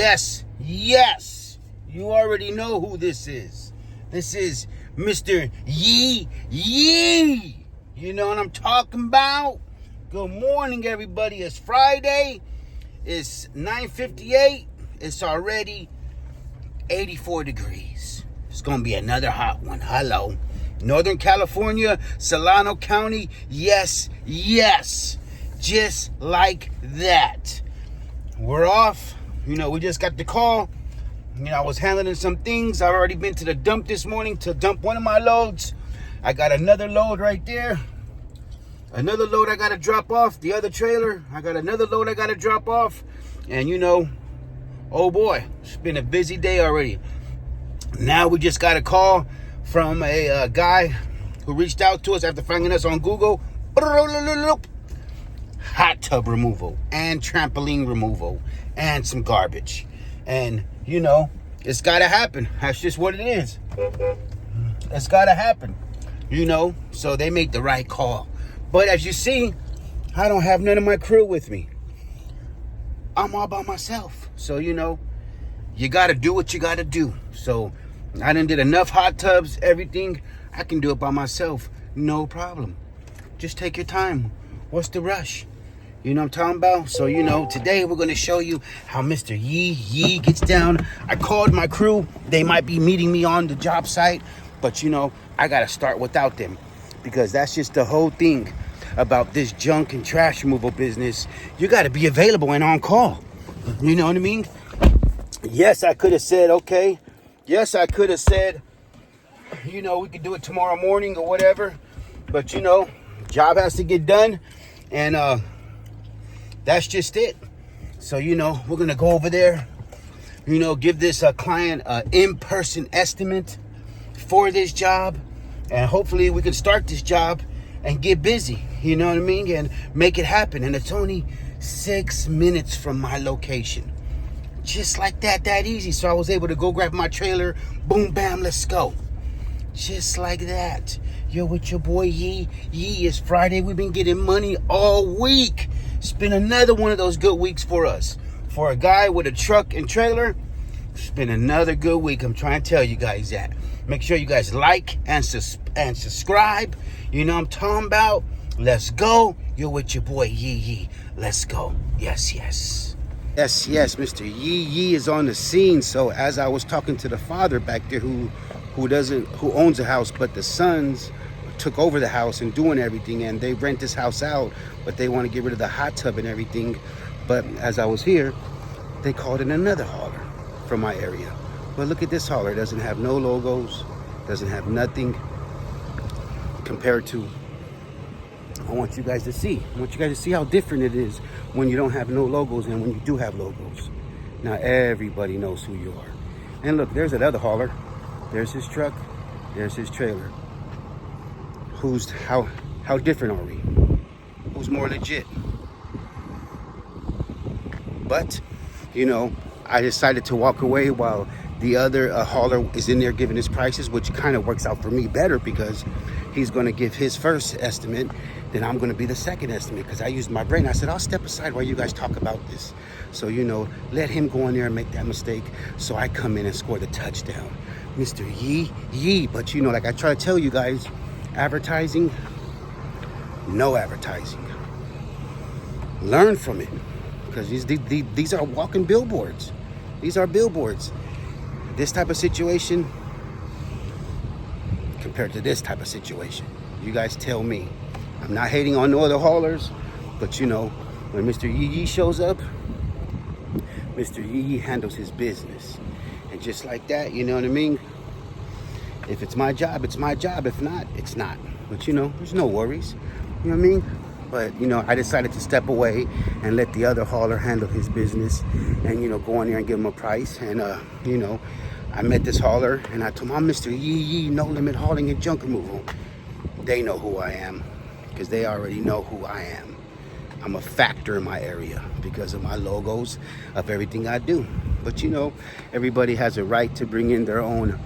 Yes, yes, you already know who this is. This is Mr. Yee Yee. You know what I'm talking about? Good morning, everybody. It's Friday. It's 9:58. It's already 84 degrees. It's going to be another hot one. Hello. Northern California, Solano County. Yes, yes. Just like that. We're off. You know, we just got the call. You know, I was handling some things. I've already been to the dump this morning to dump one of my loads. I got another load right there. Another load I got to drop off. The other trailer, I got another load I got to drop off. And, you know, oh boy, it's been a busy day already. Now we just got a call from a guy who reached out to us after finding us on Google. Hot tub removal and trampoline removal and some garbage. And, you know, it's got to happen. That's just what it is. It's got to happen, you know. So they made the right call. But as you see, I don't have none of my crew with me. I'm all by myself. So, you know, you got to do what you got to do. So I done did enough hot tubs, everything. I can do it by myself. No problem. Just take your time. What's the rush? You know what I'm talking about? So, you know, today we're going to show you how Mr. Yee Yee gets down. I called my crew. They might be meeting me on the job site. But, you know, I got to start without them. Because that's just the whole thing about this junk and trash removal business. You got to be available and on call. You know what I mean? Yes, I could have said, okay. Yes, I could have said, you know, we could do it tomorrow morning or whatever. But, you know, job has to get done. And that's just it. So, you know, we're going to go over there, you know, give this client an in-person estimate for this job. And hopefully we can start this job and get busy, you know what I mean? And make it happen. And it's only 6 minutes from my location. Just like that easy. So I was able to go grab my trailer. Boom, bam, let's go. Just like that. Yo, with your boy Yee. Yee, it's Friday. We've been getting money all week. It's been another one of those good weeks for us. For a guy with a truck and trailer, it's been another good week. I'm trying to tell you guys that. Make sure you guys like and subscribe. You know what I'm talking about? Let's go. You're with your boy Yee Yee. Let's go. Yes, yes. Yes, yes, Mr. Yee Yee is on the scene. So as I was talking to the father back there who owns the house, but the sons took over the house and doing everything, and they rent this house out, but they want to get rid of the hot tub and everything. But as I was here, they called in another hauler from my area. But look at this hauler. It doesn't have no logos, doesn't have nothing compared to, I want you guys to see. I want you guys to see how different it is when you don't have no logos and when you do have logos. Now everybody knows who you are. And look, there's another hauler. There's his truck, there's his trailer. How different are we? Who's more legit? But, you know, I decided to walk away while the other hauler is in there giving his prices, which kind of works out for me better because he's going to give his first estimate, then I'm going to be the second estimate because I used my brain. I said, I'll step aside while you guys talk about this. So, you know, let him go in there and make that mistake so I come in and score the touchdown. Mr. Yee Yee. But, you know, like I try to tell you guys, advertising, no advertising. Learn from it because these are walking billboards. These are billboards. This type of situation compared to this type of situation, you guys tell me. I'm not hating on no other haulers, but you know, when Mr. Yee Yee shows up, Mr. Yee Yee handles his business. And just like that, you know what I mean? If it's my job, it's my job. If not, it's not. But you know, there's no worries. You know what I mean? But, you know, I decided to step away and let the other hauler handle his business and, you know, go in there and give him a price. And, you know, I met this hauler and I told him, I'm Mr. Yee Yee, No Limit Hauling and Junk Removal. They know who I am because they already know who I am. I'm a factor in my area because of my logos of everything I do. But, you know, everybody has a right to bring in their own.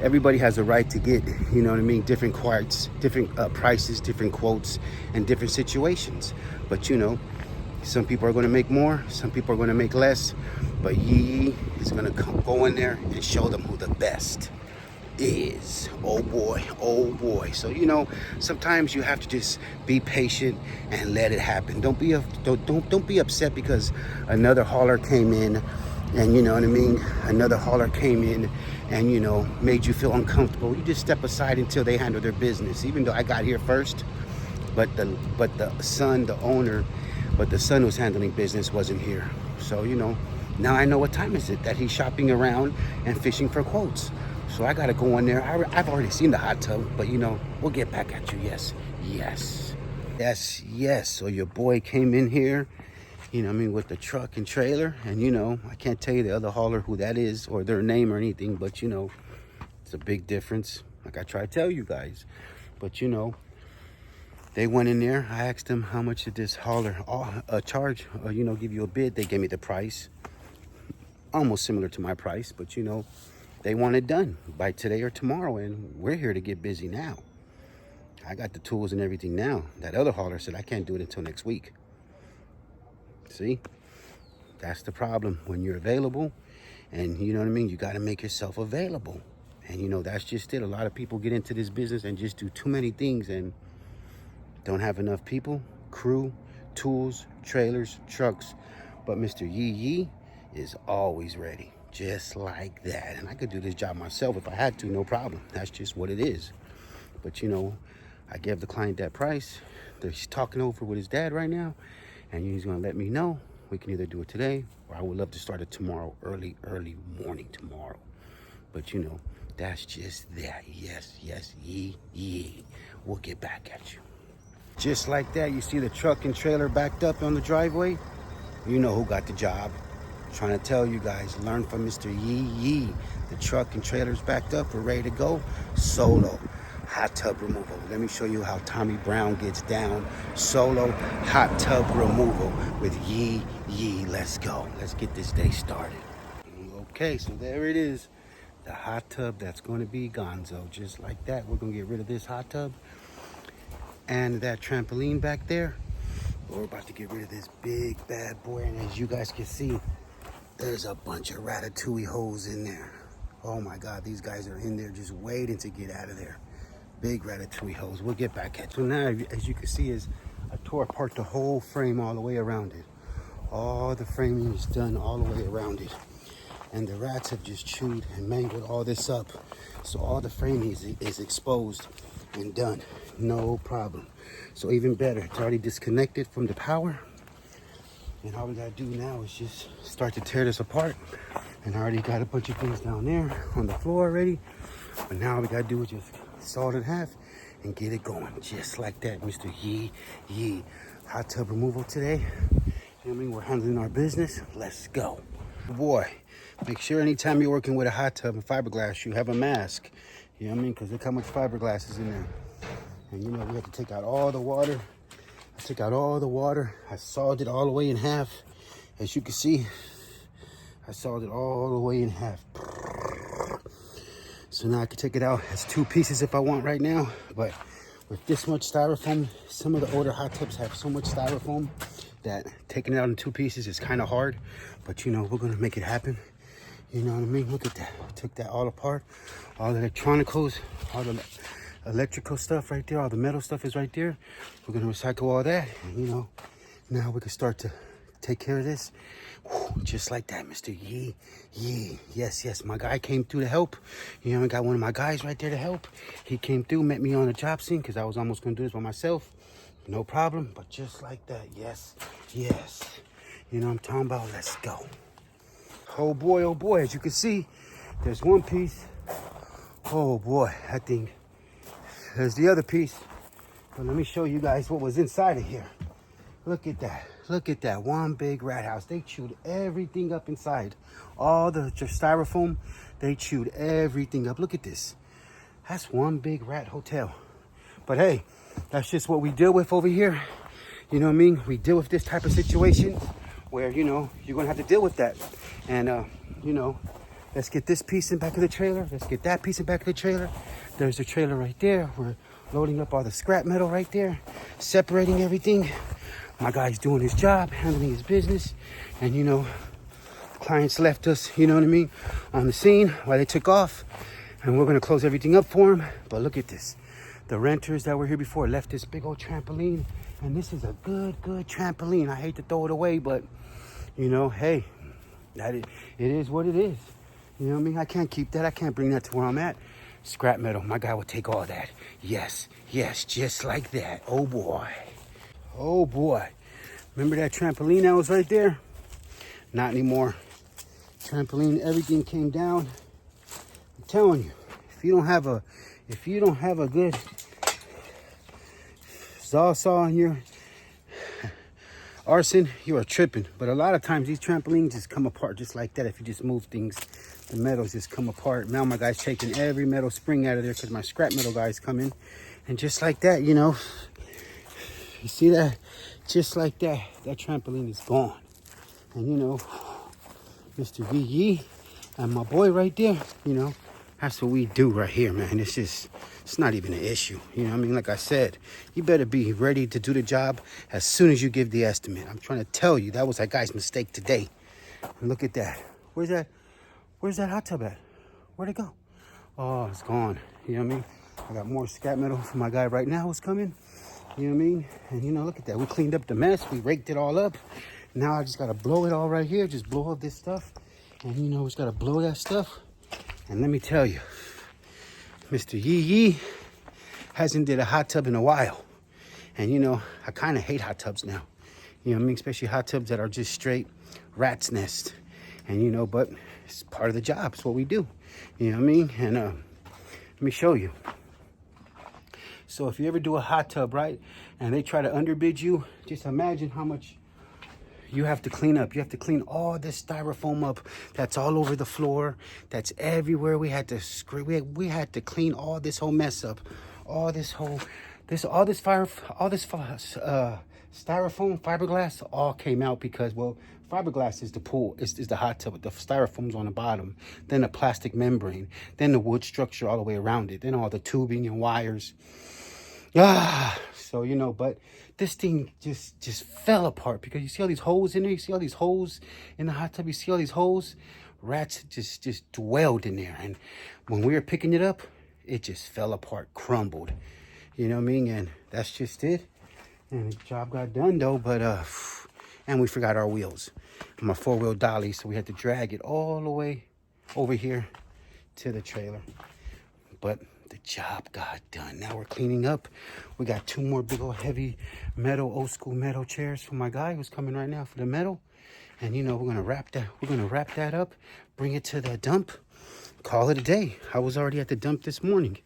Everybody has a right to get, you know what I mean, different quotes, different prices, different quotes, and different situations. But, you know, some people are going to make more, some people are going to make less. But Yee is gonna go in there and show them who the best is. Oh boy, oh boy. So you know, sometimes you have to just be patient and let it happen. Don't be upset because another hauler came in, and you know what I mean, another hauler came in and you know made you feel uncomfortable. You just step aside until they handle their business. Even though I got here first, but the son, the owner, but the son who's handling business wasn't here. So you know, now I know what time is it that he's shopping around and fishing for quotes. So I gotta go in there. I've already seen the hot tub, but you know, we'll get back at you. Yes, yes, yes, yes. So your boy came in here, you know what I mean, with the truck and trailer. And you know, I can't tell you the other hauler who that is or their name or anything, but you know, it's a big difference. Like I try to tell you guys. But you know, they went in there. I asked them how much did this hauler charge, you know, give you a bid. They gave me the price. Almost similar to my price, but you know, they want it done by today or tomorrow, and we're here to get busy now. I got the tools and everything now. That other hauler said I can't do it until next week. See, that's the problem when you're available, and you know what I mean, you got to make yourself available. And you know, that's just it. A lot of people get into this business and just do too many things and don't have enough people, crew, tools, trailers, trucks. But Mr. Yee is always ready, just like that. And I could do this job myself if I had to, no problem. That's just what it is. But you know, I gave the client that price. He's talking over with his dad right now, and he's gonna let me know. We can either do it today, or I would love to start it tomorrow, early morning tomorrow. But you know, that's just that. Yes, yes, Yee. We'll get back at you. Just like that, you see the truck and trailer backed up on the driveway? You know who got the job. Trying to tell you guys, learn from Mr. Yee. The truck and trailer's backed up. We're ready to go. Solo hot tub removal. Let me show you how Tommy Brown gets down. Solo hot tub removal with Yee. Let's go. Let's get this day started. Okay, so there it is. The hot tub that's going to be Gonzo. Just like that, we're going to get rid of this hot tub and that trampoline back there. We're about to get rid of this big bad boy, and as you guys can see, there's a bunch of ratatouille holes in there. Oh my God, these guys are in there just waiting to get out of there. Big ratatouille holes. We'll get back at it. So now, as you can see, is I tore apart the whole frame all the way around it. All the framing is done all the way around it. And the rats have just chewed and mangled all this up. So all the framing is exposed and done. No problem. So even better, it's already disconnected from the power. And all we gotta do now is just start to tear this apart. And I already got a bunch of things down there on the floor already. But now all we gotta do is just saw it in half and get it going. Just like that, Mr. Yee. Hot tub removal today. You know what I mean? We're handling our business. Let's go. Boy, make sure anytime you're working with a hot tub and fiberglass, you have a mask. You know what I mean? Because look how much fiberglass is in there. And you know, we have to take out all the water. I took out all the water. I sawed it all the way in half. As you can see, I sawed it all the way in half. So now I can take it out as 2 pieces if I want right now. But with this much styrofoam, some of the older hot tubs have so much styrofoam that taking it out in 2 pieces is kind of hard. But you know, we're gonna make it happen. You know what I mean? Look at that. I took that all apart. All the electronicals, all the electrical stuff right there, all the metal stuff is right there. We're gonna recycle all that, and you know, now we can start to take care of this. Whew, just like that, Mr. Yee. Yes, my guy came through to help. You know, I got one of my guys right there to help. He came through, met me on the job scene because I was almost gonna do this by myself. No problem, but just like that, yes. You know what I'm talking about? Let's go. Oh boy, as you can see, there's one piece. Oh boy, I think there's the other piece. But let me show you guys what was inside of here. Look at that, one big rat house. They chewed everything up inside. All the styrofoam, they chewed everything up. Look at this. That's one big rat hotel. But hey, that's just what we deal with over here. You know what I mean? We deal with this type of situation where, you know, you're gonna have to deal with that. And, you know, let's get this piece in back of the trailer. Let's get that piece in back of the trailer. There's the trailer right there. We're loading up all the scrap metal right there, separating everything. My guy's doing his job, handling his business. And, you know, Clients left us, you know what I mean, on the scene while they took off. And we're going to close everything up for them. But look at this. The renters that were here before left this big old trampoline. And this is a good trampoline. I hate to throw it away, but, you know, hey, it is what it is. You know what I mean? I can't keep that. I can't bring that to where I'm at. Scrap metal. My guy will take all that. Yes, just like that. Oh, boy. Oh, boy. Remember that trampoline that was right there? Not anymore. Trampoline, everything came down. I'm telling you, if you don't have a good saw in your arson, you are tripping. But a lot of times these trampolines just come apart just like that. If you just move things, the metals just come apart. Now my guy's taking every metal spring out of there because my scrap metal guys come in. And just like that, you know, you see that? Just like that, that trampoline is gone. And you know, Mr. Yee and my boy right there, you know, that's what we do right here, man. It's not even an issue. You know what I mean? Like I said, you better be ready to do the job as soon as you give the estimate. I'm trying to tell you, that was that guy's mistake today. And look at that. Where's that hot tub at? Where'd it go? Oh, it's gone. You know what I mean? I got more scrap metal for my guy right now who's coming. You know what I mean? And you know, look at that. We cleaned up the mess. We raked it all up. Now I just got to blow it all right here. Just blow all this stuff. And you know, just got to blow that stuff. And let me tell you, Mr. Yee hasn't did a hot tub in a while. And you know, I kind of hate hot tubs now. You know what I mean? Especially hot tubs that are just straight rat's nest. And you know, but it's part of the job. It's what we do. You know what I mean? And let me show you. So if you ever do a hot tub, right, and they try to underbid you, just imagine how much you have to clean up. You have to clean all this styrofoam up that's all over the floor, that's everywhere. We had to clean all this whole mess up. All this styrofoam, fiberglass all came out because, well, fiberglass is the pool, is the hot tub. The styrofoam's on the bottom, then the plastic membrane, then the wood structure all the way around it, then all the tubing and wires. So, you know, but this thing just fell apart because you see all these holes in there. You see all these holes in the hot tub. You see all these holes. Rats just dwelled in there. And when we were picking it up, it just fell apart, crumbled. You know what I mean? And that's just it. And the job got done though. But, and we forgot our wheels. My 4-wheel dolly. So we had to drag it all the way over here to the trailer. But the job got done. Now we're cleaning up. We got 2 more big old heavy metal, old school metal chairs for my guy who's coming right now for the metal. And you know, we're gonna wrap that up, bring it to the dump, call it a day. I was already at the dump this morning.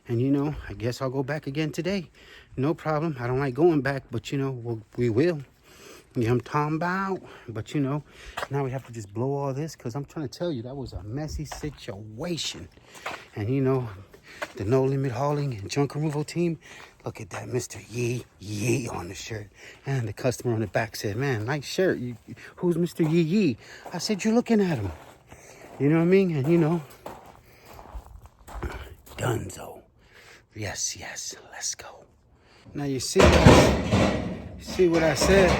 And you know, I guess I'll go back again today. No problem. I don't like going back, but you know, we will. You know, I'm talking about. But you know, now we have to just blow all this because I'm trying to tell you that was a messy situation. And you know, the No Limit Hauling and Junk Removal team, look at that, Mr. Yee on the shirt. And the customer on the back said, man, nice shirt. Who's Mr. Yee? I said, you're looking at him. You know what I mean? And you know, Dunzo. Yes, let's go. Now you see what I said?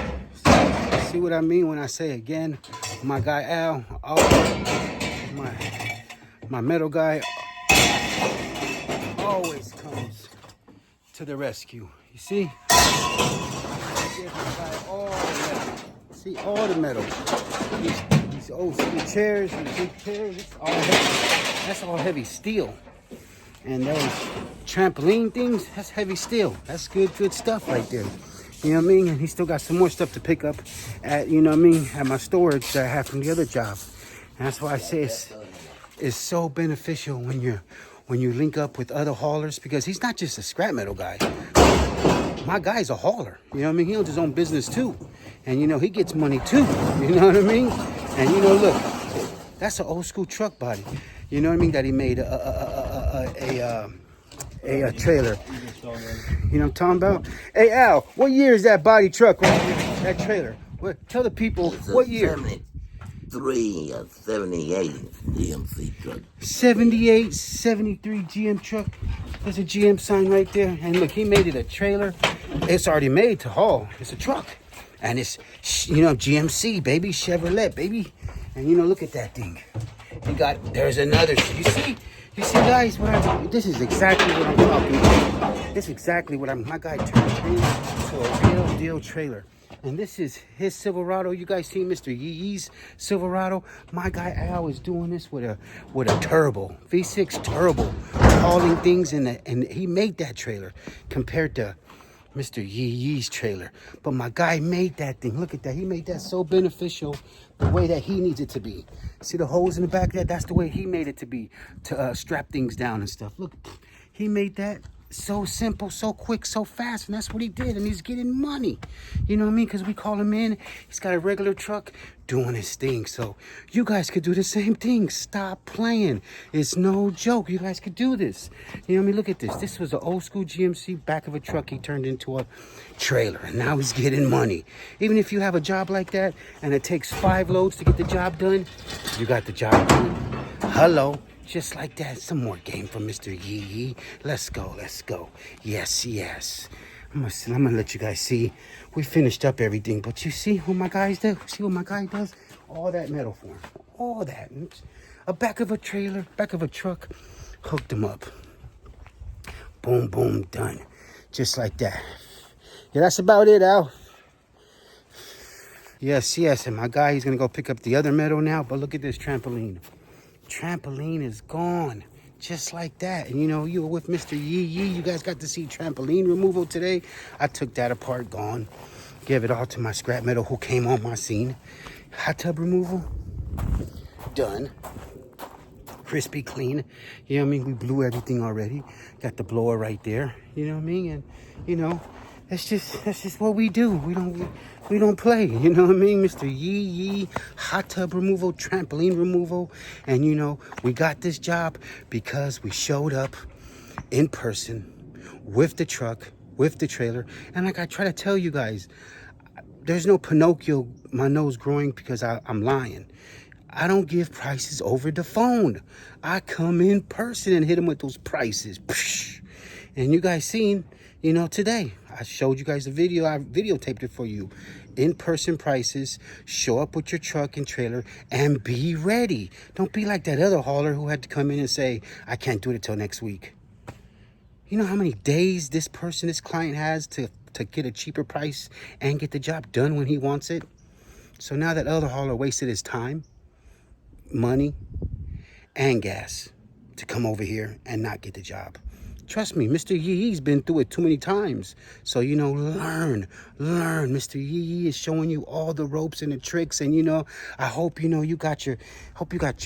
See what I mean when I say again? My guy Al, my metal guy, always comes to the rescue. You see? See all the metal. These old school chairs, these big chairs, it's all heavy. That's all heavy steel. And those trampoline things, that's heavy steel. That's good stuff right there. You know what I mean? And he still got some more stuff to pick up at, you know what I mean, at my storage that I have from the other job. And that's why I say it's so beneficial when you link up with other haulers, because he's not just a scrap metal guy. My guy's a hauler. You know what I mean? He owns his own business too. And you know, he gets money too. You know what I mean? And you know, look, that's an old school truck body. You know what I mean? That he made a trailer. You know what I'm talking about? Hey Al, what year is that body truck right here? That trailer. Tell the people what year. 73 or 78 GMC truck. 78, 73 GM truck. There's a GM sign right there. And look, he made it a trailer. It's already made to haul. It's a truck. And it's, you know, GMC, baby. Chevrolet, baby. And you know, look at that thing. There's another. You see, guys, this is exactly what I'm talking about. This is exactly what my guy turned into a real deal trailer. And this is his Silverado. You guys see Mr. Yee's Silverado? My guy Al is doing this with a turbo, V6 turbo, hauling things and he made that trailer compared to Mr. Yee's trailer. But my guy made that thing. Look at that. He made that so beneficial the way that he needs it to be. See the holes in the back there? That's the way he made it to be, to strap things down and stuff. Look, he made that so simple, so quick, so fast, and that's what he did, and he's getting money. You know what I mean? Because we call him in, he's got a regular truck doing his thing. So you guys could do the same thing. Stop playing. It's no joke. You guys could do this. You know what I mean? Look at this. This was an old school GMC back of a truck he turned into a trailer, and now he's getting money. Even if you have a job like that and it takes 5 loads to get the job done, you got the job done. Hello. Just like that. Some more game from Mr. Yee. Let's go. Let's go. Yes. I'm gonna let you guys see. We finished up everything, but you see what my guys do? See what my guy does? All that metal form. All that. A back of a trailer, back of a truck. Hooked them up. Boom, boom, done. Just like that. Yeah, that's about it, Al. Yes. And my guy, he's gonna go pick up the other metal now, but look at this trampoline. Trampoline is gone, just like that. And you know, you were with Mr. Yee. You guys got to see trampoline removal today. I took that apart, gone. Gave it all to my scrap metal who came on my scene. Hot tub removal, done. Crispy clean. You know what I mean? We blew everything already. Got the blower right there. You know what I mean? And you know, that's just what we do. We don't play, you know what I mean? Mr. Yee, hot tub removal, trampoline removal. And you know, we got this job because we showed up in person with the truck, with the trailer. And like I try to tell you guys, there's no Pinocchio, my nose growing because I'm lying. I don't give prices over the phone. I come in person and hit them with those prices. And you guys seen, you know, today I showed you guys the video. I videotaped it for you. In-person prices. Show up with your truck and trailer and be ready. Don't be like that other hauler who had to come in and say, I can't do it until next week. You know how many days this client has to get a cheaper price and get the job done when he wants it? So now that other hauler wasted his time, money, and gas to come over here and not get the job. Trust me, Mr. Yee's been through it too many times. So, you know, learn. Mr. Yee is showing you all the ropes and the tricks. And, you know, I hope, you know, you got your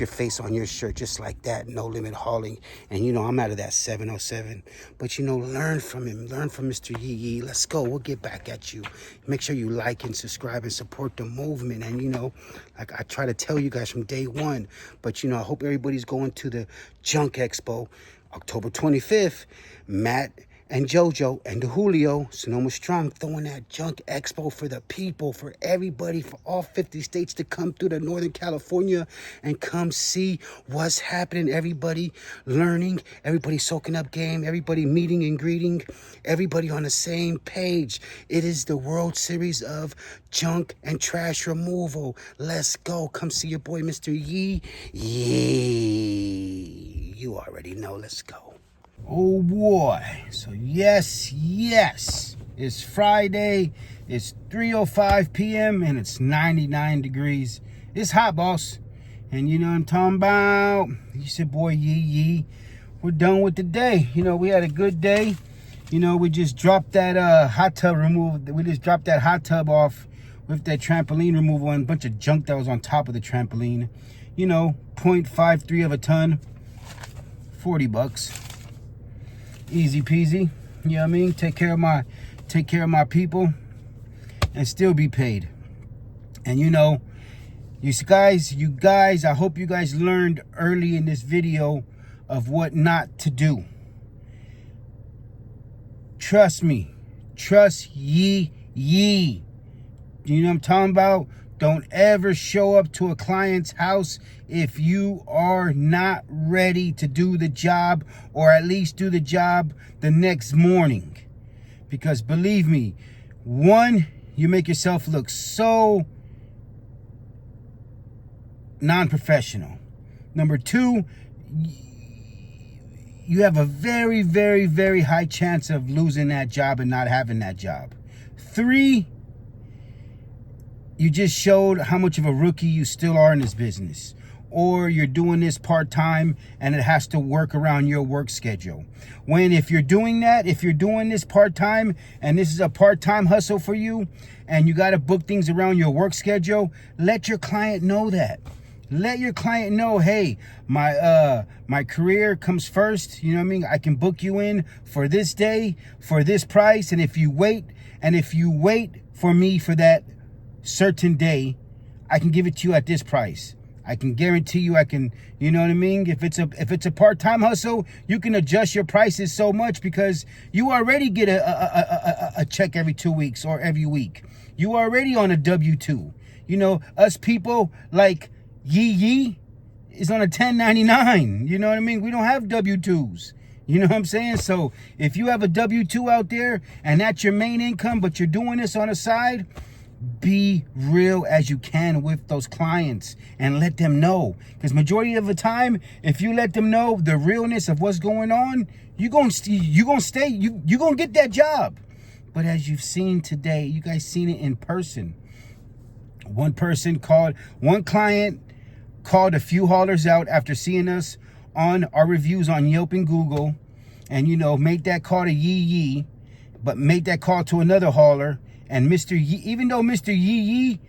face on your shirt just like that. No Limit Hauling. And, you know, I'm out of that 707. But, you know, learn from him. Learn from Mr. Yee. Let's go. We'll get back at you. Make sure you like and subscribe and support the movement. And, you know, like I try to tell you guys from day one. But, you know, I hope everybody's going to the Junk Expo. October 25th, Matt and JoJo and the Julio, Sonoma Strong, throwing that Junk Expo for the people, for everybody, for all 50 states to come through to Northern California and come see what's happening. Everybody learning, everybody soaking up game, everybody meeting and greeting, everybody on the same page. It is the World Series of Junk and Trash Removal. Let's go. Come see your boy, Mr. Yee. You already know. Let's go. Oh boy. So yes, it's Friday. It's 3:05 p.m. and it's 99 degrees. It's hot, boss. And you know what I'm talking about. You said, boy, Yee. We're done with the day. You know, we had a good day. You know, we just dropped that hot tub removal. We just dropped that hot tub off with that trampoline removal and a bunch of junk that was on top of the trampoline. You know, 0.53 of a ton. $40. Easy peasy. You know what I mean? Take care of my people and still be paid. And you know, you guys, I hope you guys learned early in this video of what not to do. Trust me. Trust Yee. You know what I'm talking about? Don't ever show up to a client's house if you are not ready to do the job, or at least do the job the next morning. Because believe me, one, you make yourself look so non-professional. Number two, you have a very, very, very high chance of losing that job and not having that job. Three, you just showed how much of a rookie you still are in this business. Or you're doing this part-time and it has to work around your work schedule. When if you're doing that, if you're doing this part-time and this is a part-time hustle for you and you got to book things around your work schedule, let your client know that. Let your client know, hey, my career comes first. You know what I mean? I can book you in for this day, for this price. And if you wait for me for that certain day, I can give it to you at this price. I can guarantee you you know what I mean? If it's a part-time hustle, you can adjust your prices so much because you already get a check every 2 weeks or every week. You already on a W-2. You know, us people like Yee is on a 1099. You know what I mean? We don't have W-2s. You know what I'm saying? So if you have a W-2 out there and that's your main income, but you're doing this on the side, be real as you can with those clients and let them know. Because majority of the time, if you let them know the realness of what's going on, you're gonna get that job. But as you've seen today, you guys seen it in person. One client called a few haulers out after seeing us on our reviews on Yelp and Google, and make that call to Yee, but make that call to another hauler. And Mr. Yee, even though Mr. Yee,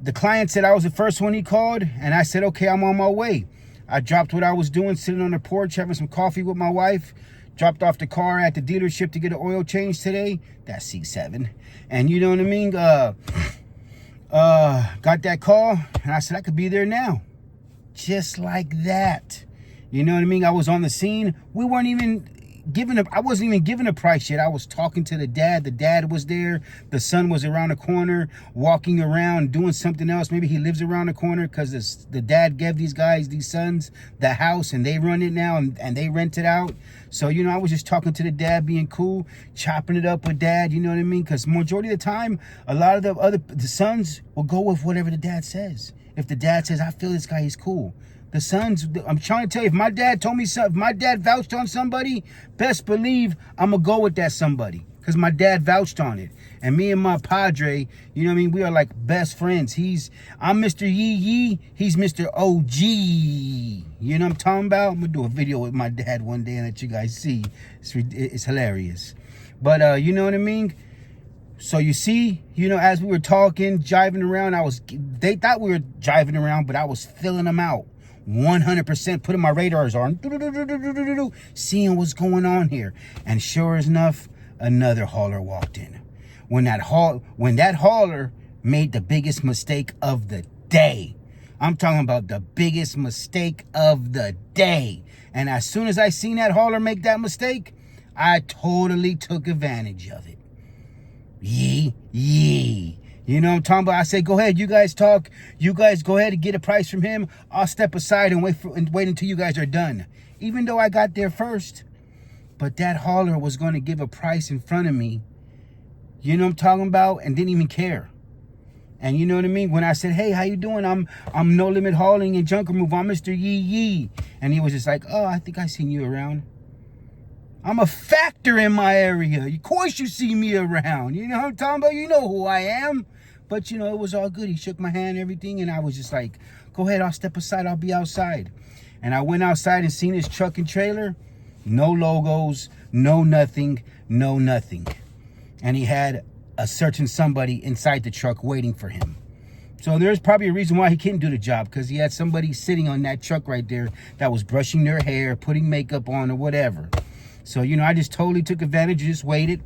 the client said I was the first one he called, and I said, okay, I'm on my way. I dropped what I was doing, sitting on the porch, having some coffee with my wife, dropped off the car at the dealership to get an oil change today. That's C7. And you know what I mean? Got that call, and I said I could be there now. Just like that. You know what I mean? I was on the scene. We weren't even I wasn't even given a price yet. I was talking to the dad. The dad was there. The son was around the corner, walking around, doing something else. Maybe he lives around the corner because the dad gave these sons, the house, and they run it now, and they rent it out. So, I was just talking to the dad, being cool, chopping it up with dad, you know what I mean? Because majority of the time, a lot of the sons will go with whatever the dad says. If the dad says, I feel this guy is cool. The sons, I'm trying to tell you, if my dad told me something, if my dad vouched on somebody, best believe I'm going to go with that somebody. Because my dad vouched on it. And me and my padre, you know what I mean? We are like best friends. I'm Mr. Yee, he's Mr. OG. You know what I'm talking about? I'm going to do a video with my dad one day and let you guys see. It's hilarious. But you know what I mean? So you see, as we were talking, jiving around, they thought we were jiving around, but I was filling them out. 100% putting my radars on, seeing what's going on here. And sure enough, another hauler walked in. When that hauler made the biggest mistake of the day. I'm talking about the biggest mistake of the day. And as soon as I seen that hauler make that mistake, I totally took advantage of it. Yee. You know what I'm talking about? I say, go ahead, you guys talk. You guys go ahead and get a price from him. I'll step aside and wait until you guys are done. Even though I got there first. But that hauler was going to give a price in front of me. You know what I'm talking about? And didn't even care. And you know what I mean? When I said, hey, how you doing? I'm No Limit Hauling and Junk Removal. I'm Mr. Yee. And he was just like, oh, I think I seen you around. I'm a factor in my area. Of course you see me around. You know what I'm talking about? You know who I am. But, it was all good. He shook my hand and everything. And I was just like, go ahead, I'll step aside. I'll be outside. And I went outside and seen his truck and trailer. No logos, no nothing. And he had a certain somebody inside the truck waiting for him. So there's probably a reason why he couldn't do the job. Because he had somebody sitting on that truck right there that was brushing their hair, putting makeup on or whatever. So, I just totally took advantage, just waited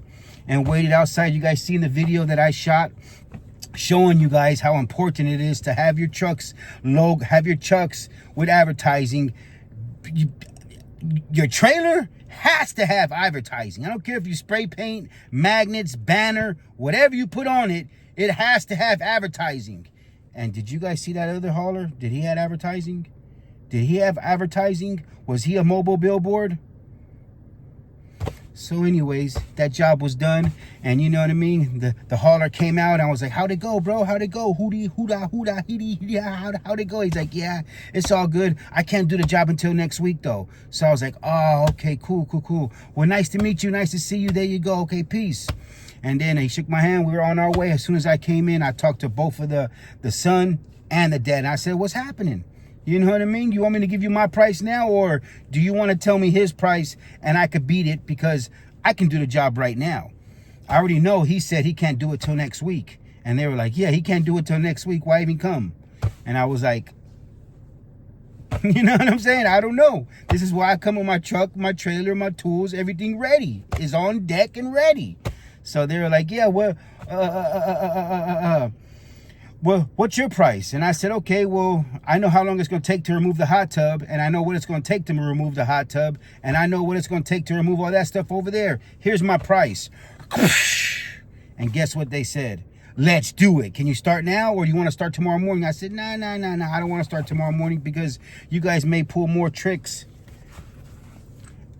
outside. You guys seen the video that I shot showing you guys how important it is to have your trucks with advertising. Your trailer has to have advertising. I don't care if you spray paint, magnets, banner, whatever you put on it, it has to have advertising. And did you guys see that other hauler? Did he have advertising? Was he a mobile billboard? So anyways, that job was done, and you know what I mean? The hauler came out, and I was like, how'd it go, bro? How'd it go? How'd it go? He's like, yeah, it's all good. I can't do the job until next week, though. So I was like, oh, okay, cool. Well, nice to meet you. Nice to see you. There you go. Okay, peace. And then he shook my hand. We were on our way. As soon as I came in, I talked to both of the son and the dad. And I said, what's happening? You know what I mean? You want me to give you my price now, or do you want to tell me his price and I could beat it because I can do the job right now? I already know he said he can't do it till next week. And they were like, yeah, he can't do it till next week. Why even come? And I was like, you know what I'm saying? I don't know. This is why I come with my truck, my trailer, my tools, everything ready. Is on deck and ready. So they were like, yeah, well, what's your price? And I said, okay, well, I know how long it's going to take to remove the hot tub, and I know what it's going to take to remove the hot tub, and I know what it's going to take to remove all that stuff over there. Here's my price. And guess what they said? Let's do it. Can you start now, or do you want to start tomorrow morning? I said, nah. I don't want to start tomorrow morning because you guys may pull more tricks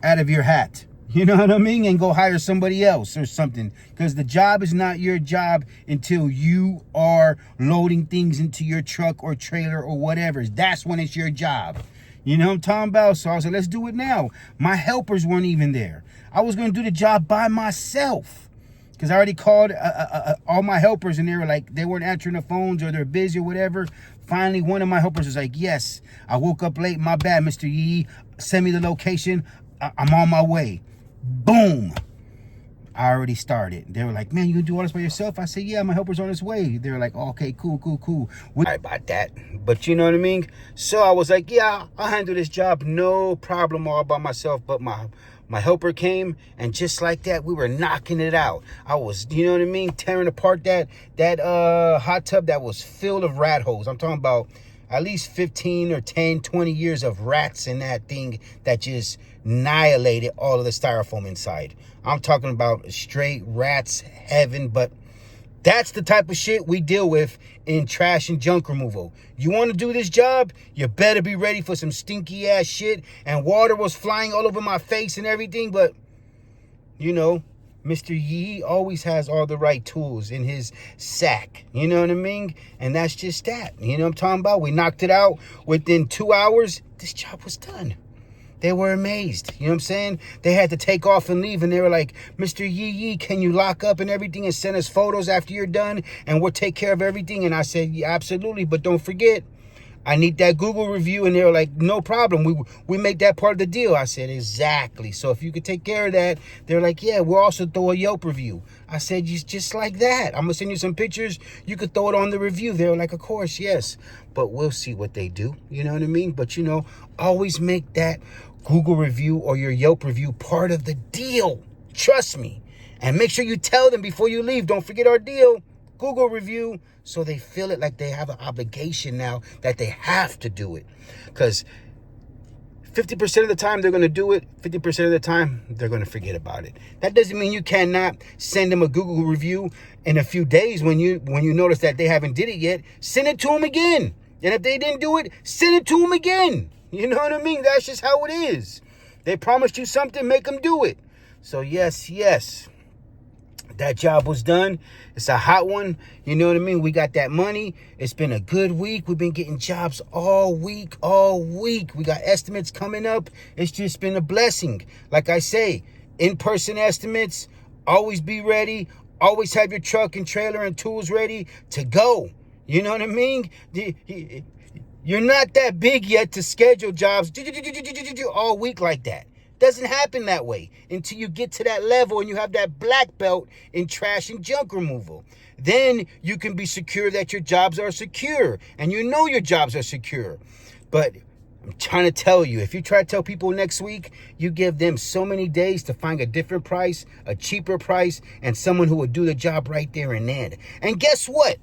out of your hat. You know what I mean? And go hire somebody else or something. Because the job is not your job until you are loading things into your truck or trailer or whatever. That's when it's your job. You know what I'm talking about? So I was like, let's do it now. My helpers weren't even there. I was going to do the job by myself. Because I already called all my helpers, and they were like, they weren't answering the phones, or they're busy or whatever. Finally, one of my helpers was like, yes, I woke up late. My bad, Mr. Yee. Send me the location. I'm on my way. Boom. I already started. They were like, man, you gonna do all this by yourself? I said, yeah, my helper's on his way. They were like, okay, cool. Sorry about that. But you know what I mean? So I was like, yeah, I'll handle this job. No problem, all by myself. But my helper came, and just like that, we were knocking it out. I was, you know what I mean, tearing apart that hot tub that was filled of rat holes. I'm talking about at least 15 or 10, 20 years of rats in that thing that just annihilated all of the styrofoam inside. I'm talking about straight rats heaven, but that's the type of shit we deal with in trash and junk removal. You want to do this job? You better be ready for some stinky ass shit. And water was flying all over my face and everything, but you know, Mr. Yee always has all the right tools in his sack. You know what I mean? And that's just that. You know what I'm talking about? We knocked it out within 2 hours. This job was done. They were amazed. You know what I'm saying? They had to take off and leave, and they were like, Mr. Yee, can you lock up and everything and send us photos after you're done, and we'll take care of everything? And I said, yeah, absolutely, but don't forget, I need that Google review. And they were like, no problem. We make that part of the deal. I said, exactly. So if you could take care of that, they're like, yeah, we'll also throw a Yelp review. I said, just like that. I'm going to send you some pictures. You could throw it on the review. They were like, of course, yes. But we'll see what they do. You know what I mean? But, you know, always make that Google review or your Yelp review part of the deal. Trust me. And make sure you tell them before you leave. Don't forget our deal. Google review, so they feel it like they have an obligation now that they have to do it. Because 50% of the time they're going to do it, 50% of the time they're going to forget about it. That doesn't mean you cannot send them a Google review in a few days when you notice that they haven't did it yet. Send it to them again. And if they didn't do it, send it to them again. You know what I mean? That's just how it is. They promised you something, make them do it. So yes. That job was done. It's a hot one. You know what I mean? We got that money. It's been a good week. We've been getting jobs all week. We got estimates coming up. It's just been a blessing. Like I say, in-person estimates, always be ready. Always have your truck and trailer and tools ready to go. You know what I mean? You're not that big yet to schedule jobs all week like that. Doesn't happen that way until you get to that level and you have that black belt in trash and junk removal. Then you can be secure that your jobs are secure, and you know your jobs are secure. But I'm trying to tell you, if you try to tell people next week, you give them so many days to find a different price, a cheaper price, and someone who will do the job right there and then. And guess what?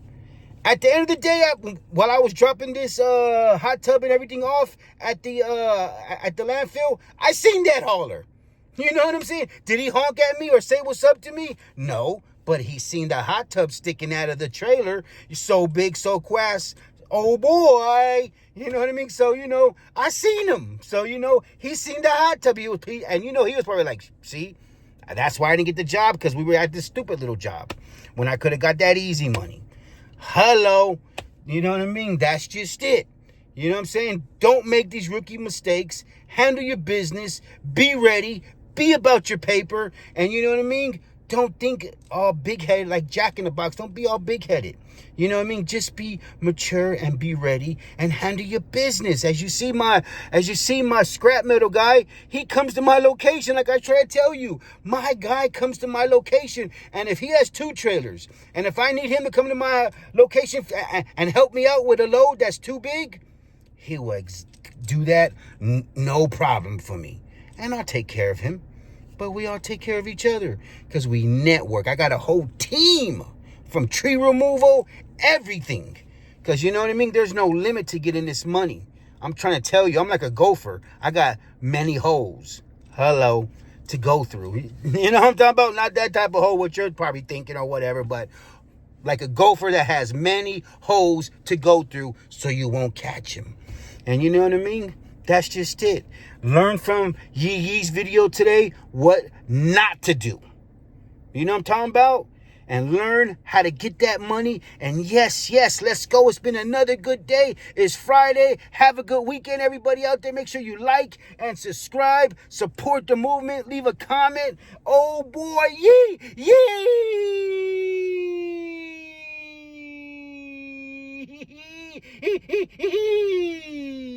At the end of the day, while I was dropping this hot tub and everything off at the landfill, I seen that hauler. You know what I'm saying? Did he honk at me or say what's up to me? No, but he seen the hot tub sticking out of the trailer. So big, so quass. Oh boy, you know what I mean? So, you know, I seen him. So, you know, he seen the hot tub. He was probably like, see, That's why I didn't get the job, because we were at this stupid little job when I could have got that easy money. Hello. You know what I mean? That's just it. You know what I'm saying? Don't make these rookie mistakes. Handle your business. Be ready. Be about your paper. And you know what I mean? Don't think all big-headed like Jack in the Box. Don't be all big-headed. You know what I mean? Just be mature and be ready and handle your business. As you see my scrap metal guy, he comes to my location like I try to tell you. My guy comes to my location, and if he has 2 trailers, and if I need him to come to my location and help me out with a load that's too big, he will do that, no problem for me. And I'll take care of him. But we all take care of each other because we network. I got a whole team from tree removal, everything. Because you know what I mean? There's no limit to getting this money. I'm trying to tell you, I'm like a gopher. I got many holes, to go through. You know what I'm talking about? Not that type of hole, what you're probably thinking or whatever, but like a gopher that has many holes to go through so you won't catch him. And you know what I mean? That's just it. Learn from Yee's video today what not to do. You know what I'm talking about? And learn how to get that money. And yes, let's go. It's been another good day. It's Friday. Have a good weekend, everybody out there. Make sure you like and subscribe. Support the movement. Leave a comment. Oh, boy. Yee!